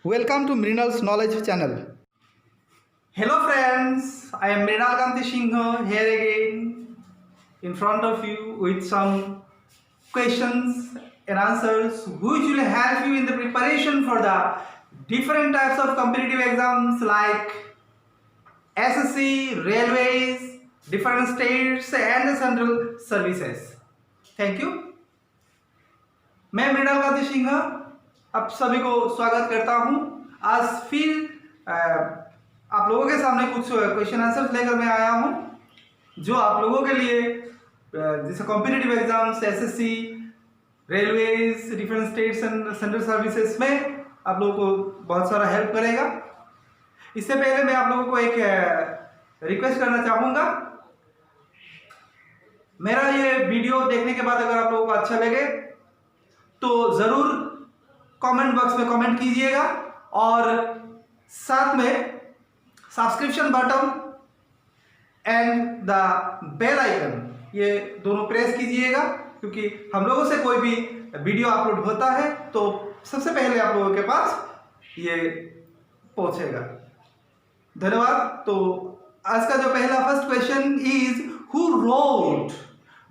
Welcome to Mrinal's Knowledge channel. Hello friends, I am Mrinal Kanti Singh here again in front of you with some questions and answers which will help you in the preparation for the different types of competitive exams like SSC, railways, different states and the central services. Thank you. मैं मृणाल कांति सिंह आप सभी को स्वागत करता हूं। आज फिर आप लोगों के सामने कुछ क्वेश्चन आंसर्स लेकर मैं आया हूं जो आप लोगों के लिए जैसे competitive exams, SSC, railways, different states and central services में आप लोगों को बहुत सारा हेल्प करेगा। इससे पहले मैं आप लोगों को एक रिक्वेस्ट करना चाहूँगा। मेरा ये वीडियो देखने के बाद अगर आप लोगों को अच्छा लगे तो ज़रूर कमेंट बॉक्स में कमेंट कीजिएगा और साथ में subscription button and the bell icon ये दोनों प्रेस कीजिएगा, क्योंकि हम लोगों से कोई भी वीडियो अपलोड होता है तो सबसे पहले आप लोगों के पास ये पहुंचेगा। धन्यवाद। तो आज का जो पहला first question is who road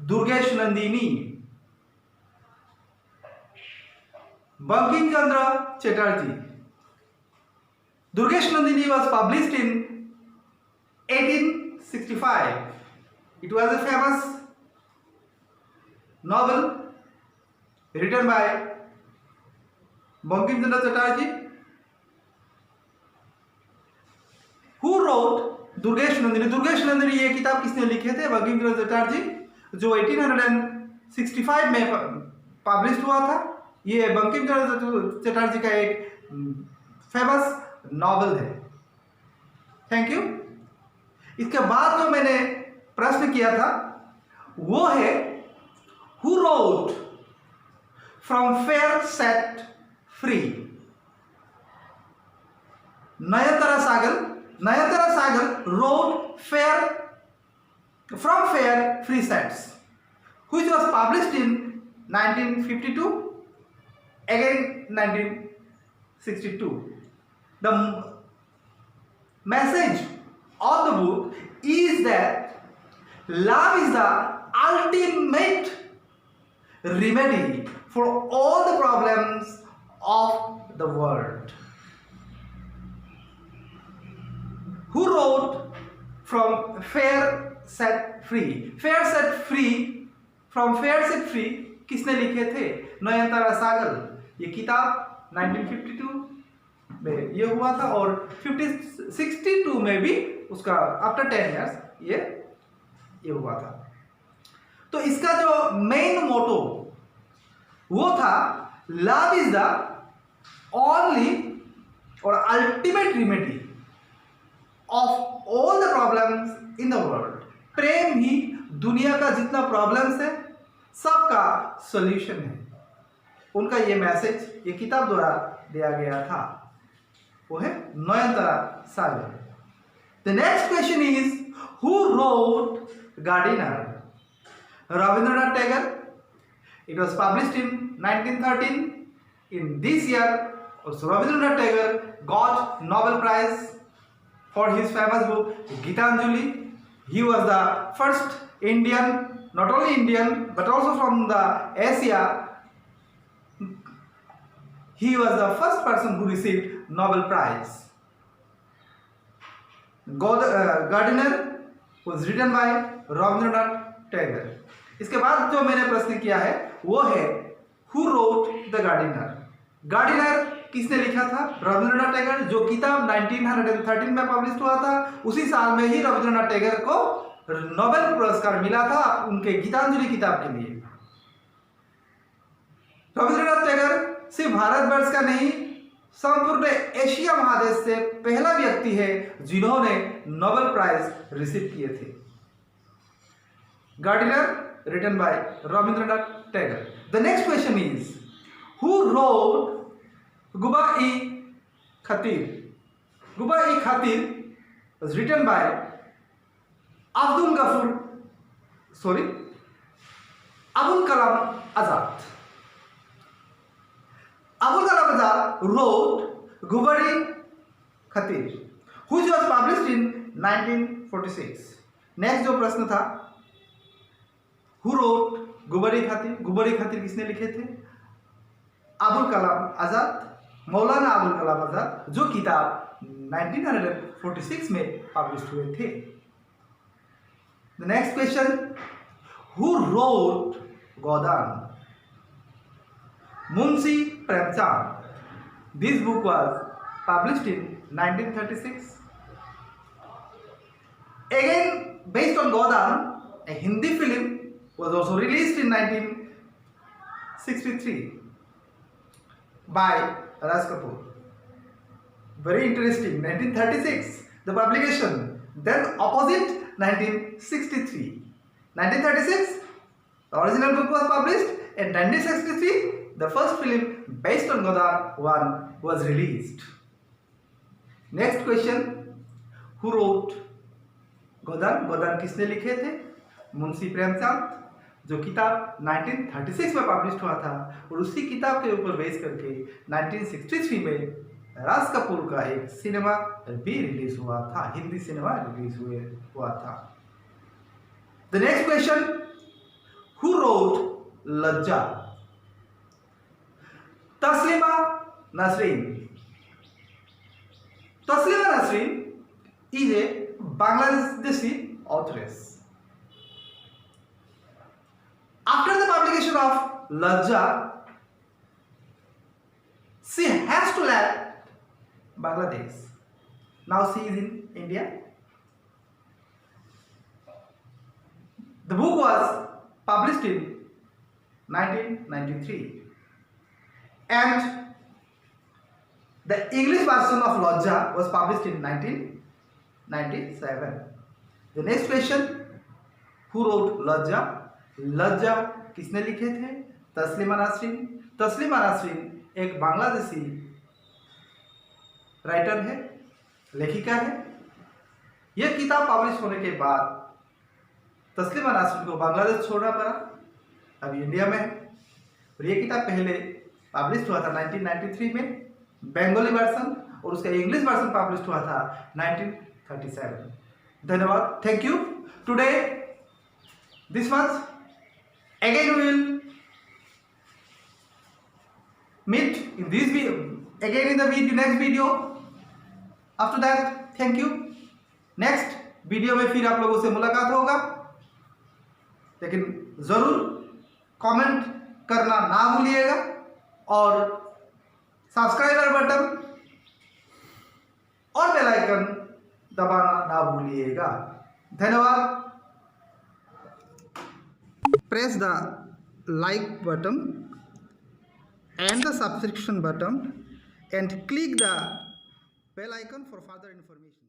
Durgesh Nandini? Bankim Chandra Chatterjee. Durgesh Nandini was published in 1865. It was a famous novel written by Bankim Chandra Chatterjee. Who wrote Durgesh Nandini? Durgesh Nandini ये किताब किसने लिखे थे? बंकिम चंद्र चटर्जी, जो 1865 में पब्लिश हुआ था। ये बंकिम चंद्र चटर्जी का एक फेमस नॉवल है। Thank you. इसके बाद जो मैंने प्रश्न किया था वो है who wrote from fear set free? Nayantara Sahgal wrote fear from fear free sets which was published in 1952 again 1962. The message of the book is that love is the ultimate remedy for all the problems of the world. Who wrote from Fair Set Free? Fair Set Free, from Fair Set Free किसने लिखे थे? नयनतारा सागर। ये किताब 1952 में ये हुआ था और 62 में भी उसका आफ्टर 10 इयर्स ये हुआ था। तो इसका जो मेन मोटो वो था लव इज द ओनली और ultimate remedy of all the problems in the world. प्रेम ही दुनिया का जितना प्रॉब्लम्स है सबका सॉल्यूशन है। उनका ये मैसेज ये किताब द्वारा दिया गया था, वो है Nayantara Sagar. The next question is who wrote Gardener? Rabindranath Tagore. It was published in 1913. In this year Rabindranath Tagore got Nobel Prize for his famous book Gitanjali. He was the first Indian, not only Indian but also from the Asia. He was the first person who received Nobel Prize. Gardiner was written by Rabindranath Tagore. इसके बाद जो मैंने प्रश्न किया है वो है Who wrote the Gardiner? Gardiner किसने लिखा था? रविंद्रनाथ टैगोर। जो किताब 1913 में पब्लिश हुआ था उसी साल में ही रविंद्रनाथ टैगोर को नोबेल पुरस्कार मिला था उनके गीतांजलि किताब के लिए। रविंद्रनाथ टैगोर सिर्फ भारतवर्ष का नहीं संपूर्ण एशिया महादेश से पहला व्यक्ति है जिन्होंने नोबेल प्राइज रिसीव किए थे। Gardener written by Rabindranath Tagore. The next question is who wrote Ghubar e Khatir? Ghubar e Khatir was written by Abul Kalam Azad. Abul Kalam Azad wrote गुबरी खतीर which was published in 1946. Next जो प्रश्न था, who wrote गुबरी खतीर किसने लिखे थे? अबुल कलाम आजाद, मौलाना अबुल कलाम आजाद, जो किताब 1946 में पब्लिश हुए थे। The next question, who wrote Godan? Munshi Premchand. This book was published in 1936. Again, based on Godan, a Hindi film was also released in 1963 by Raj Kapoor. Very interesting. 1936, the publication. Then opposite, 1963. 1936, the original book was published. In 1963, the first film based on Godan one was released. Next question, who wrote गोदान? गोदान किसने लिखे थे? मुंशी प्रेमचंद, जो किताब 1936 में publish हुआ था, और उसी किताब के ऊपर बेस करके 1963 में राज कपूर का एक सिनेमा भी रिलीज हुआ था, हिंदी सिनेमा रिलीज हुआ था। The next question, who wrote लज्जा? Taslima Nasreen. Taslima Nasreen is a Bangladeshi authoress. After the publication of Lajja, she has to leave Bangladesh. Now she is in India. The book was published in 1993 and the English version of Lajja was published in 1997. The next question, who wrote लज्जा? लज्जा किसने लिखे थे? तस्लीमा नसरीन. तस्लीमा नसरीन एक Bangladeshi writer है, लेखिका है. यह किताब पब्लिश होने के बाद तस्लीमा नसरीन को बांग्लादेश छोड़ना पड़ा, अभी इंडिया में है. और यह किताब पहले पब्लिश हुआ था 1993 में बंगाली वर्सन, और उसका इंग्लिश वर्सन पब्लिश हुआ था 1937. धन्यवाद. Thank you. Today this much. Again we will meet in this video, again in the next video. After that, thank you. Next video में फिर आप लोगों से मुलाकात होगा, लेकिन जरूर कमेंट करना ना भूलिएगा और सब्सक्राइबर बटन और बेल आइकन दबाना ना भूलिएगा. धन्यवाद. Press the like button and the subscription button and click the bell icon for further information.